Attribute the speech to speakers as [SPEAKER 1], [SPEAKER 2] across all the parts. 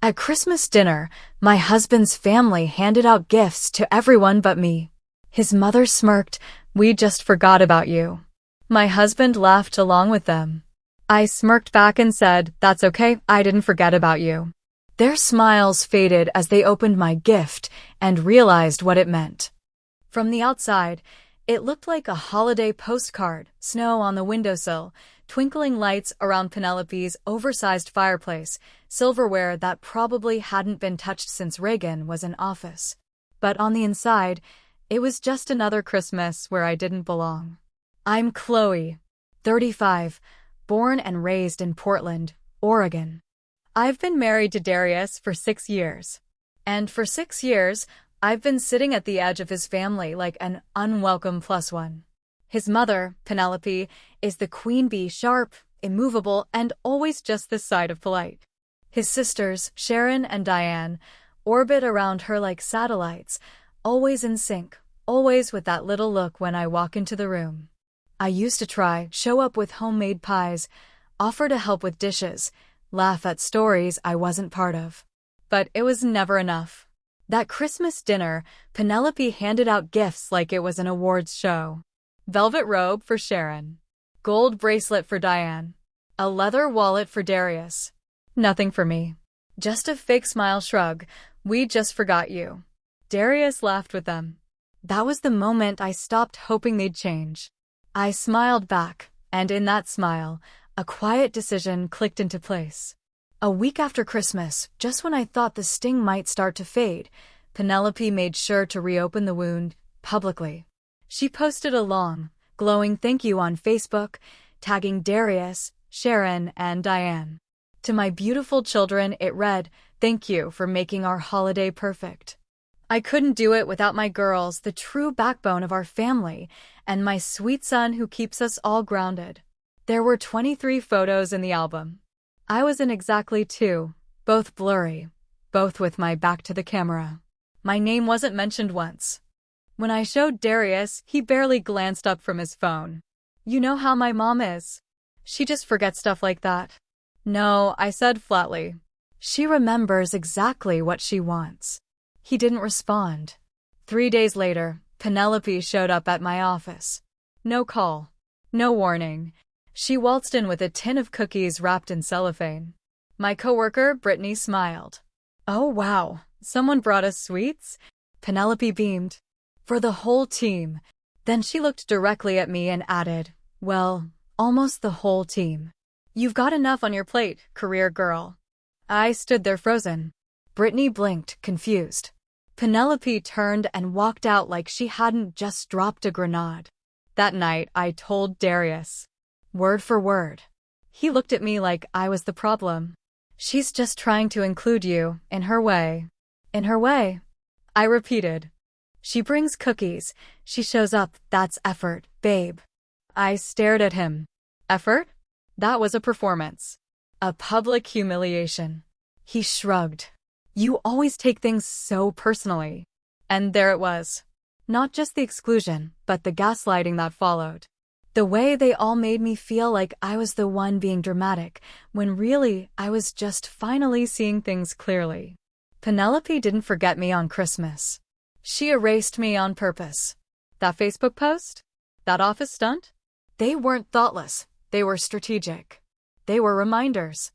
[SPEAKER 1] At Christmas dinner, my husband's family handed out gifts to everyone but me. His mother smirked, "We just forgot about you." My husband laughed along with them. I smirked back and said, "That's okay, I didn't forget about you." Their smiles faded as they opened my gift and realized what it meant. From the outside, it looked like a holiday postcard, snow on the windowsill, twinkling lights around Penelope's oversized fireplace, silverware that probably hadn't been touched since Reagan was in office. But on the inside, it was just another Christmas where I didn't belong. I'm Chloe, 35, born and raised in Portland, Oregon. I've been married to Darius for 6 years. And for 6 years, I've been sitting at the edge of his family like an unwelcome plus one. His mother, Penelope, is the queen bee, sharp, immovable, and always just this side of polite. His sisters, Sharon and Diane, orbit around her like satellites, always in sync, always with that little look when I walk into the room. I used to show up with homemade pies, offer to help with dishes, laugh at stories I wasn't part of. But it was never enough. That Christmas dinner, Penelope handed out gifts like it was an awards show. Velvet robe for Sharon. Gold bracelet for Diane. A leather wallet for Darius. Nothing for me. Just a fake smile shrug. "We just forgot you." Darius laughed with them. That was the moment I stopped hoping they'd change. I smiled back, and in that smile, a quiet decision clicked into place. A week after Christmas, just when I thought the sting might start to fade, Penelope made sure to reopen the wound publicly. She posted a long, glowing thank you on Facebook, tagging Darius, Sharon, and Diane. To my beautiful children, it read, "Thank you for making our holiday perfect." I couldn't do it without my girls, the true backbone of our family, and my sweet son who keeps us all grounded. There were 23 photos in the album. I was in exactly 2, both blurry, both with my back to the camera. My name wasn't mentioned once. When I showed Darius, he barely glanced up from his phone. You know how my mom is. She just forgets stuff like that. "No," I said flatly. "She remembers exactly what she wants." He didn't respond. 3 days later, Penelope showed up at my office. No call. No warning. She waltzed in with a tin of cookies wrapped in cellophane. My coworker, Brittany, smiled. "Oh wow, someone brought us sweets?" Penelope beamed. "For the whole team." Then she looked directly at me and added, "Well, almost the whole team. You've got enough on your plate, career girl." I stood there frozen. Brittany blinked, confused. Penelope turned and walked out like she hadn't just dropped a grenade. That night, I told Darius. Word for word. He looked at me like I was the problem. "She's just trying to include you, in her way." "In her way?" I repeated. "She brings cookies. She shows up. That's effort, babe." I stared at him. Effort? That was a performance. A public humiliation. He shrugged. "You always take things so personally." And there it was. Not just the exclusion, but the gaslighting that followed. The way they all made me feel like I was the one being dramatic, when really I was just finally seeing things clearly. Penelope didn't forget me on Christmas. She erased me on purpose. That Facebook post? That office stunt? They weren't thoughtless. They were strategic. They were reminders.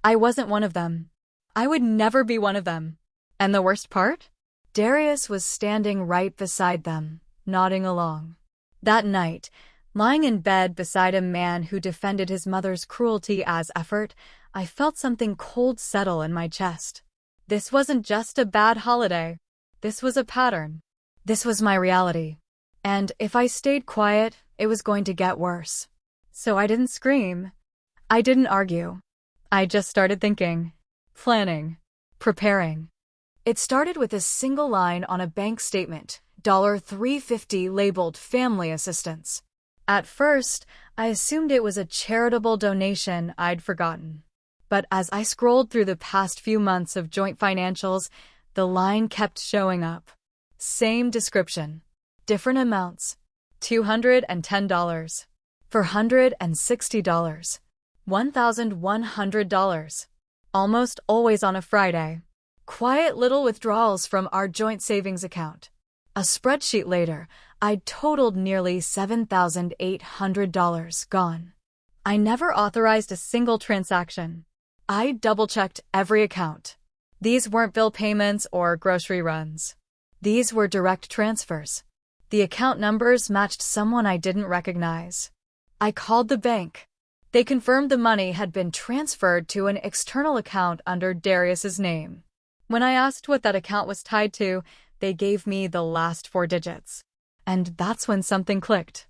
[SPEAKER 1] I wasn't one of them. I would never be one of them. And the worst part? Darius was standing right beside them, nodding along. That night, lying in bed beside a man who defended his mother's cruelty as effort, I felt something cold settle in my chest. This wasn't just a bad holiday. This was a pattern. This was my reality. And if I stayed quiet, it was going to get worse. So I didn't scream. I didn't argue. I just started thinking, planning, preparing. It started with a single line on a bank statement, $350 labeled family assistance. At first, I assumed it was a charitable donation I'd forgotten. But as I scrolled through the past few months of joint financials, the line kept showing up. Same description. Different amounts. $210. $460. $1,100. almost always on a Friday. Quiet little withdrawals from our joint savings account. A spreadsheet later, I'd totaled nearly $7,800 gone. I never authorized a single transaction. I double-checked every account. These weren't bill payments or grocery runs. These were direct transfers. The account numbers matched someone I didn't recognize. I called the bank. They confirmed the money had been transferred to an external account under Darius's name. When I asked what that account was tied to, they gave me the last 4 digits. And that's when something clicked.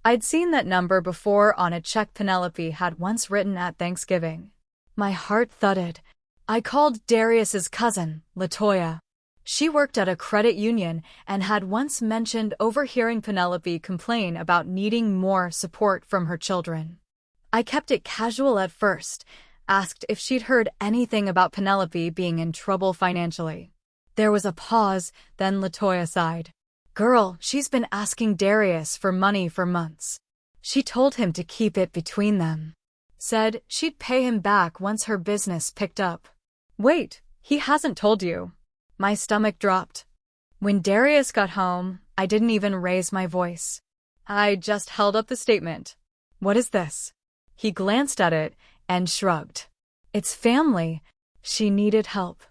[SPEAKER 1] I'd seen that number before on a check Penelope had once written at Thanksgiving. My heart thudded. I called Darius's cousin, LaToya. She worked at a credit union and had once mentioned overhearing Penelope complain about needing more support from her children. I kept it casual at first, asked if she'd heard anything about Penelope being in trouble financially. There was a pause, then LaToya sighed. Girl, she's been asking Darius for money for months. She told him to keep it between them. Said she'd pay him back once her business picked up. Wait, he hasn't told you. My stomach dropped. When Darius got home, I didn't even raise my voice. I just held up the statement. What is this? He glanced at it and shrugged. It's family. She needed help.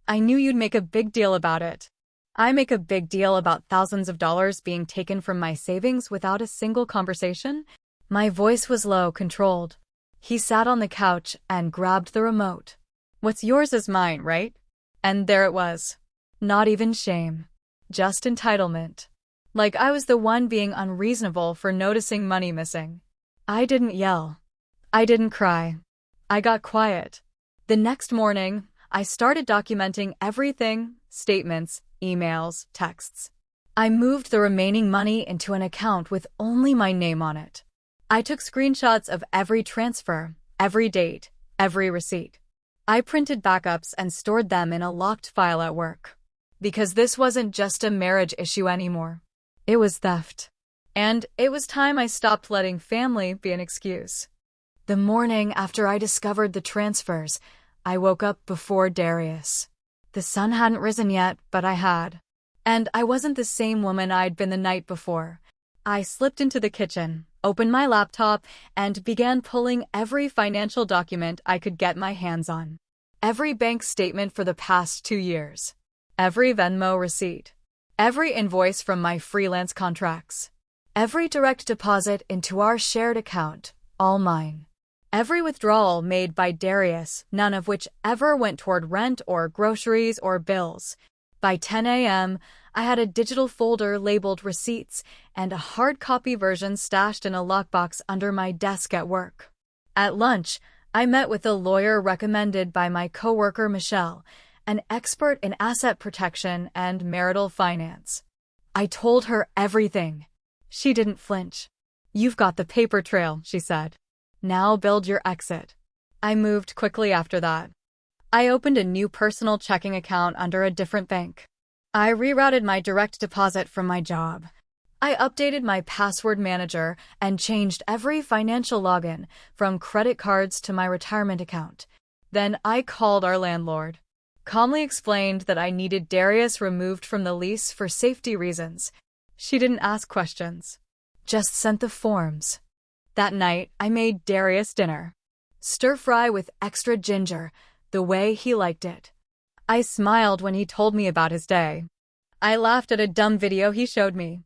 [SPEAKER 1] I knew you'd make a big deal about it. I make a big deal about thousands of dollars being taken from my savings without a single conversation? My voice was low, controlled. He sat on the couch and grabbed the remote. What's yours is mine, right? And there it was. Not even shame. Just entitlement. Like I was the one being unreasonable for noticing money missing. I didn't yell. I didn't cry. I got quiet. The next morning, I started documenting everything, statements, emails, texts. I moved the remaining money into an account with only my name on it. I took screenshots of every transfer, every date, every receipt. I printed backups and stored them in a locked file at work. Because this wasn't just a marriage issue anymore. It was theft. And it was time I stopped letting family be an excuse. The morning after I discovered the transfers, I woke up before Darius. The sun hadn't risen yet, but I had. And I wasn't the same woman I'd been the night before. I slipped into the kitchen, opened my laptop, and began pulling every financial document I could get my hands on. Every bank statement for the past 2 years. Every Venmo receipt. Every invoice from my freelance contracts. Every direct deposit into our shared account, all mine. Every withdrawal made by Darius, none of which ever went toward rent or groceries or bills. By 10 a.m., I had a digital folder labeled receipts and a hard copy version stashed in a lockbox under my desk at work. At lunch, I met with a lawyer recommended by my coworker Michelle, an expert in asset protection and marital finance. I told her everything. She didn't flinch. You've got the paper trail, she said. Now build your exit. I moved quickly after that. I opened a new personal checking account under a different bank. I rerouted my direct deposit from my job. I updated my password manager and changed every financial login, from credit cards to my retirement account. Then I called our landlord. Calmly explained that I needed Darius removed from the lease for safety reasons. She didn't ask questions. Just sent the forms. That night, I made Darius dinner. Stir-fry with extra ginger, the way he liked it. I smiled when he told me about his day. I laughed at a dumb video he showed me.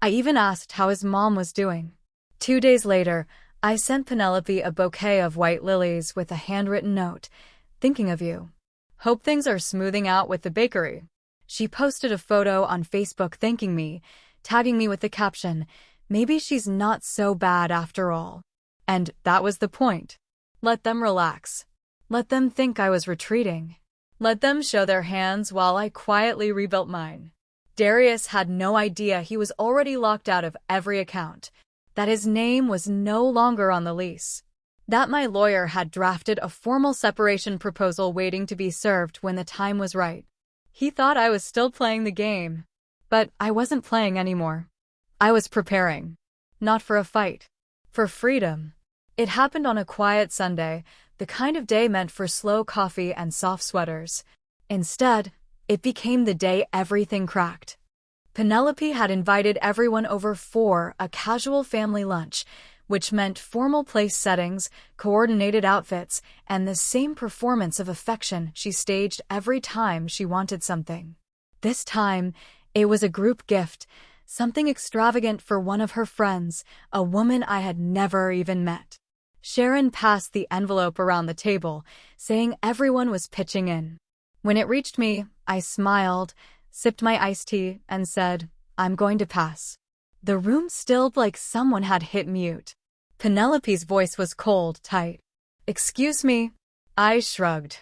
[SPEAKER 1] I even asked how his mom was doing. 2 days later, I sent Penelope a bouquet of white lilies with a handwritten note. Thinking of you. Hope things are smoothing out with the bakery. She posted a photo on Facebook thanking me, tagging me with the caption, maybe she's not so bad after all. And that was the point. Let them relax. Let them think I was retreating. Let them show their hands while I quietly rebuilt mine. Darius had no idea he was already locked out of every account, that his name was no longer on the lease, that my lawyer had drafted a formal separation proposal waiting to be served when the time was right. He thought I was still playing the game. But I wasn't playing anymore. I was preparing. Not for a fight. For freedom. It happened on a quiet Sunday, the kind of day meant for slow coffee and soft sweaters. Instead, it became the day everything cracked. Penelope had invited everyone over for a casual family lunch, which meant formal place settings, coordinated outfits, and the same performance of affection she staged every time she wanted something. This time, it was a group gift, something extravagant for one of her friends, a woman I had never even met. Sharon passed the envelope around the table, saying everyone was pitching in. When it reached me, I smiled, sipped my iced tea, and said, "I'm going to pass." The room stilled like someone had hit mute. Penelope's voice was cold, tight. "Excuse me?" I shrugged.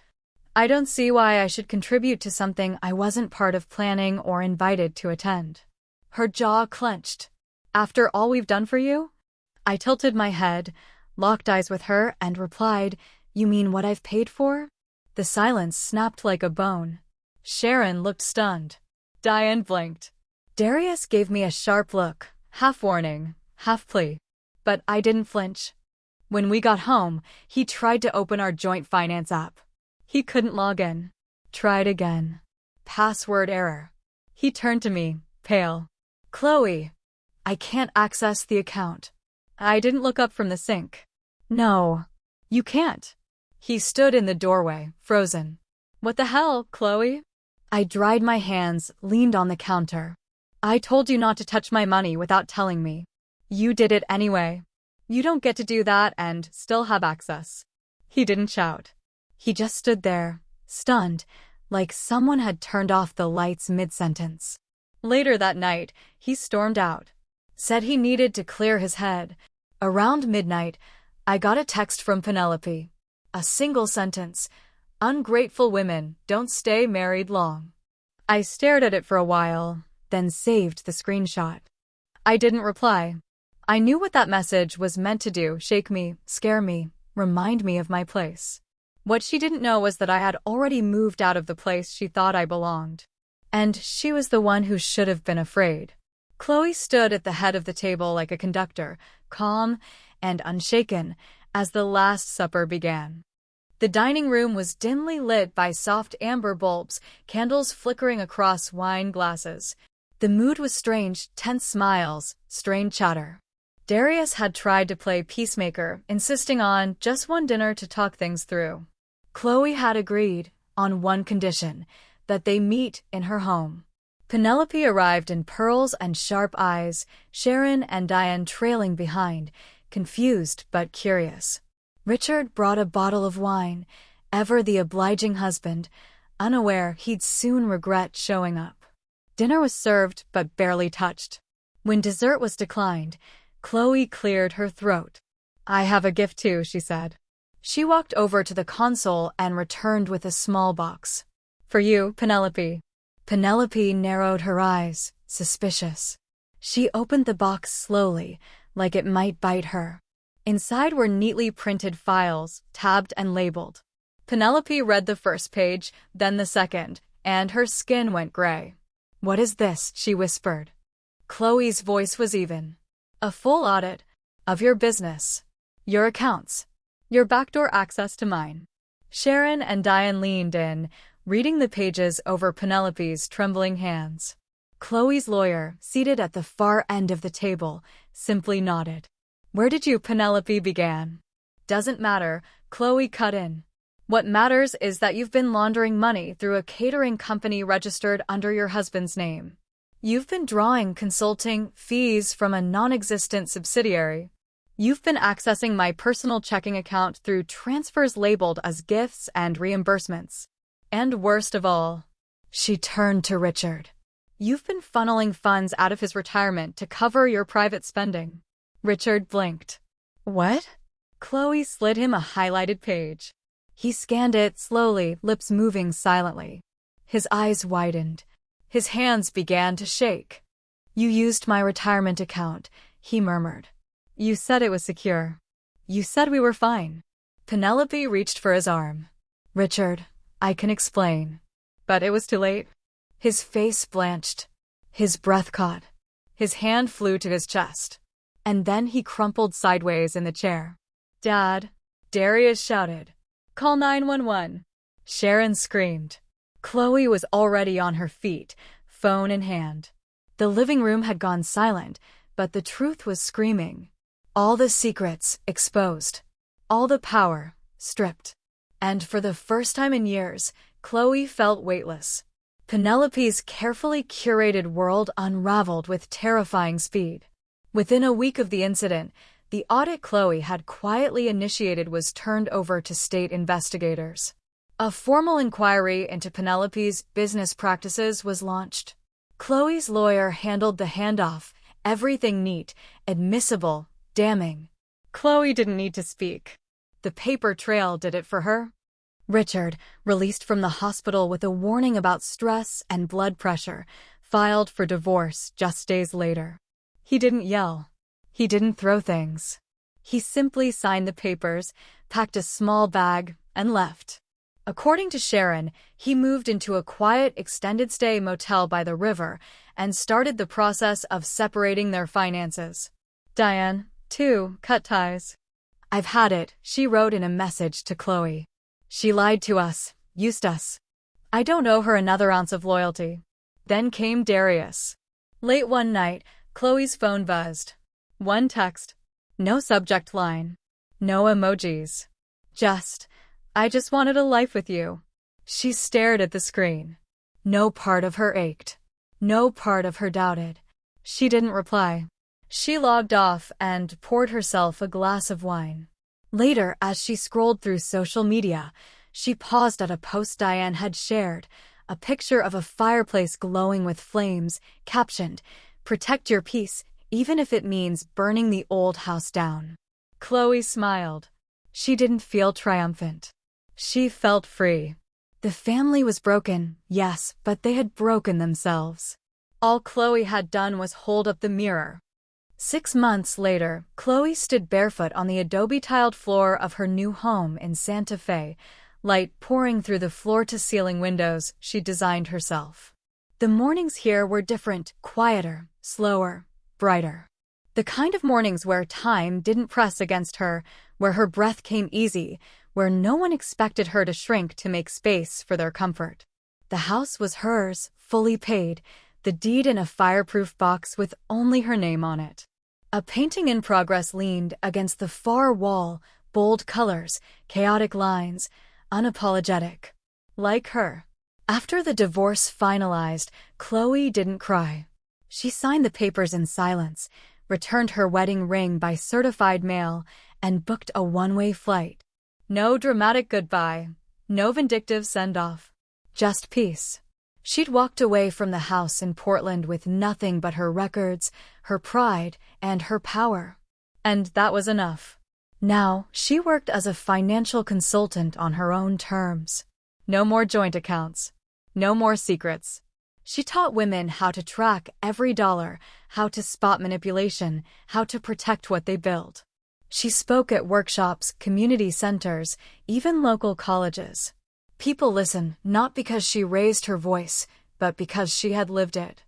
[SPEAKER 1] "I don't see why I should contribute to something I wasn't part of planning or invited to attend." Her jaw clenched. "After all we've done for you?" I tilted my head, locked eyes with her, and replied, "You mean what I've paid for?" The silence snapped like a bone. Sharon looked stunned. Diane blinked. Darius gave me a sharp look, half warning, half plea. But I didn't flinch. When we got home, he tried to open our joint finance app. He couldn't log in. Tried again. Password error. He turned to me, pale. "Chloe, I can't access the account." I didn't look up from the sink. "No, you can't." He stood in the doorway, frozen. "What the hell, Chloe?" I dried my hands, leaned on the counter. "I told you not to touch my money without telling me. You did it anyway. You don't get to do that and still have access." He didn't shout. He just stood there, stunned, like someone had turned off the lights mid-sentence. Later that night, he stormed out. Said he needed to clear his head. Around midnight, I got a text from Penelope. A single sentence. "Ungrateful women don't stay married long." I stared at it for a while, then saved the screenshot. I didn't reply. I knew what that message was meant to do: shake me, scare me, remind me of my place. What she didn't know was that I had already moved out of the place she thought I belonged. And she was the one who should have been afraid. Chloe stood at the head of the table like a conductor, calm and unshaken, as the Last Supper began. The dining room was dimly lit by soft amber bulbs, candles flickering across wine glasses. The mood was strange, tense smiles, strained chatter. Darius had tried to play peacemaker, insisting on just one dinner to talk things through. Chloe had agreed, on one condition, that they meet in her home. Penelope arrived in pearls and sharp eyes, Sharon and Diane trailing behind, confused but curious. Richard brought a bottle of wine, ever the obliging husband, unaware he'd soon regret showing up. Dinner was served but barely touched. When dessert was declined, Chloe cleared her throat. "I have a gift too," she said. She walked over to the console and returned with a small box. "For you, Penelope." Penelope narrowed her eyes, suspicious. She opened the box slowly, like it might bite her. Inside were neatly printed files, tabbed and labeled. Penelope read the first page, then the second, and her skin went gray. "What is this?" she whispered. Chloe's voice was even. "A full audit of your business, your accounts, your backdoor access to mine." Sharon and Diane leaned in, reading the pages over Penelope's trembling hands. Chloe's lawyer, seated at the far end of the table, simply nodded. "Where did you?" Penelope began. "Doesn't matter," Chloe cut in. "What matters is that you've been laundering money through a catering company registered under your husband's name. You've been drawing consulting fees from a non-existent subsidiary. You've been accessing my personal checking account through transfers labeled as gifts and reimbursements. And worst of all," she turned to Richard, "you've been funneling funds out of his retirement to cover your private spending." Richard blinked. "What?" Chloe slid him a highlighted page. He scanned it slowly, lips moving silently. His eyes widened. His hands began to shake. "You used my retirement account," he murmured. "You said it was secure. You said we were fine." Penelope reached for his arm. "Richard, I can explain." But it was too late. His face blanched. His breath caught. His hand flew to his chest. And then he crumpled sideways in the chair. "Dad!" Darius shouted. Call 911. Sharon screamed. Chloe was already on her feet, phone in hand. The living room had gone silent, but the truth was screaming. All the secrets exposed. All the power stripped. And for the first time in years, Chloe felt weightless. Penelope's carefully curated world unraveled with terrifying speed. Within a week of the incident, the audit Chloe had quietly initiated was turned over to state investigators. A formal inquiry into Penelope's business practices was launched. Chloe's lawyer handled the handoff, everything neat, admissible, damning. Chloe didn't need to speak. The paper trail did it for her. Richard, released from the hospital with a warning about stress and blood pressure, filed for divorce just days later. He didn't yell. He didn't throw things. He simply signed the papers, packed a small bag, and left. According to Sharon, he moved into a quiet extended-stay motel by the river and started the process of separating their finances. Diane, too, cut ties. "I've had it," she wrote in a message to Chloe. "She lied to us, used us. I don't owe her another ounce of loyalty." Then came Darius. Late one night, Chloe's phone buzzed. One text. No subject line. No emojis. Just, "I just wanted a life with you." She stared at the screen. No part of her ached. No part of her doubted. She didn't reply. She logged off and poured herself a glass of wine. Later, as she scrolled through social media, she paused at a post Diane had shared, a picture of a fireplace glowing with flames, captioned, "Protect your peace, even if it means burning the old house down." Chloe smiled. She didn't feel triumphant. She felt free. The family was broken, yes, but they had broken themselves. All Chloe had done was hold up the mirror. 6 months later, Chloe stood barefoot on the adobe-tiled floor of her new home in Santa Fe, light pouring through the floor-to-ceiling windows she designed herself. The mornings here were different, quieter, slower, brighter. The kind of mornings where time didn't press against her, where her breath came easy, where no one expected her to shrink to make space for their comfort. The house was hers, fully paid, the deed in a fireproof box with only her name on it. A painting in progress leaned against the far wall, bold colors, chaotic lines, unapologetic. Like her. After the divorce finalized, Chloe didn't cry. She signed the papers in silence, returned her wedding ring by certified mail, and booked a one-way flight. No dramatic goodbye, no vindictive send-off. Just peace. She'd walked away from the house in Portland with nothing but her records, her pride, and her power. And that was enough. Now, she worked as a financial consultant on her own terms. No more joint accounts. No more secrets. She taught women how to track every dollar, how to spot manipulation, how to protect what they build. She spoke at workshops, community centers, even local colleges. People listened not because she raised her voice, but because she had lived it.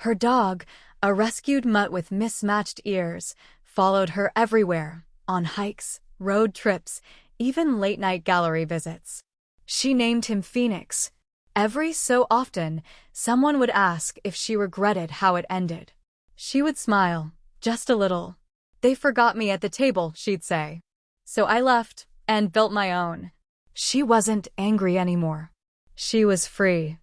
[SPEAKER 1] Her dog, a rescued mutt with mismatched ears, followed her everywhere, on hikes, road trips, even late-night gallery visits. She named him Phoenix. Every so often, someone would ask if she regretted how it ended. She would smile, just a little. "They forgot me at the table," she'd say. "So I left, and built my own." She wasn't angry anymore. She was free.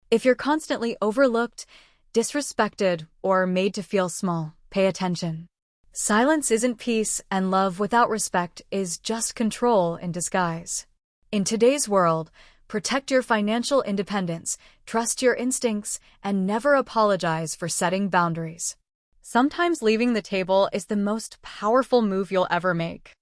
[SPEAKER 1] If you're constantly overlooked, disrespected, or made to feel small, pay attention. Silence isn't peace, and love without respect is just control in disguise. In today's world, protect your financial independence, trust your instincts, and never apologize for setting boundaries. Sometimes leaving the table is the most powerful move you'll ever make.